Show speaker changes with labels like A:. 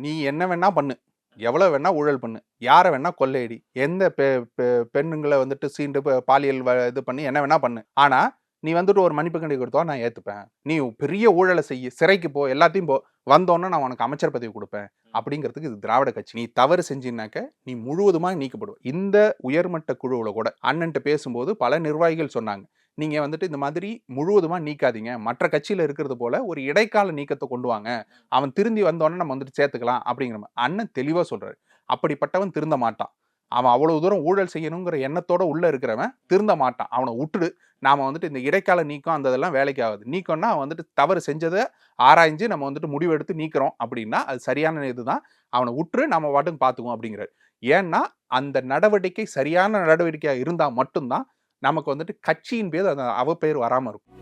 A: நீ என்ன வேணா பண்ணு, எவ்வளவு வேணா ஊழல் பண்ணு, யாரை வேணா கொள்ளையடி, எந்த பெண்ணுங்களை வந்துட்டு சீண்டு பாலியல் இது பண்ணி என்ன வேணா பண்ணு, ஆனா நீ வந்துட்டு ஒரு மன்னிப்பு கண்டி கொடுத்தா நான் ஏத்துப்பேன். நீ பெரிய ஊழலை செய்ய, சிறைக்கு போ, எல்லாத்தையும் போ, வந்தோன்னா நான் உனக்கு அமைச்சர் பதவி கொடுப்பேன் அப்படிங்கிறதுக்கு இது திராவிட கட்சி. நீ தவறு செஞ்சினாக்க நீ முழுவதுமாக நீக்கப்படுவ. இந்த உயர்மட்ட குழுவுல கூட அண்ணன்ட்ட பேசும்போது பல நிர்வாகிகள் சொன்னாங்க, நீங்க வந்துட்டு இந்த மாதிரி முழுவதுமா நீக்காதீங்க, மற்ற கட்சியில இருக்கிறது போல ஒரு இடைக்கால நீக்கத்தை கொண்டு வாங்க, அவன் திருந்தி வந்தோடனே நம்ம வந்துட்டு சேர்த்துக்கலாம் அப்படிங்கிற மாதிரி அண்ணன் தெளிவா சொல்றாரு. அப்படிப்பட்டவன் திருந்த மாட்டான். அவன் அவ்வளவு தூரம் ஊழல் செய்யணுங்கிற எண்ணத்தோட உள்ள இருக்கிறவன் திருந்த மாட்டான். அவனை விட்டுடு. நாம வந்துட்டு இந்த இடைக்கால நீக்கம் அந்த இதெல்லாம் வேலைக்கு ஆகாது. நீக்கம்னா அவன் வந்துட்டு தவறு செஞ்சதை ஆராய்ஞ்சு நம்ம வந்துட்டு முடிவெடுத்து நீக்கிறோம் அப்படின்னா அது சரியான இதுதான். அவனை விட்டுரு, நம்ம பாட்டுக்கு பார்த்துக்குவோம் அப்படிங்கிறாரு. ஏன்னா அந்த நடவடிக்கை சரியான நடவடிக்கையா இருந்தா மட்டும்தான் நமக்கு வந்துட்டு கட்சியின் பேர் அந்த அவப்பெயர் வராம இருக்கும்.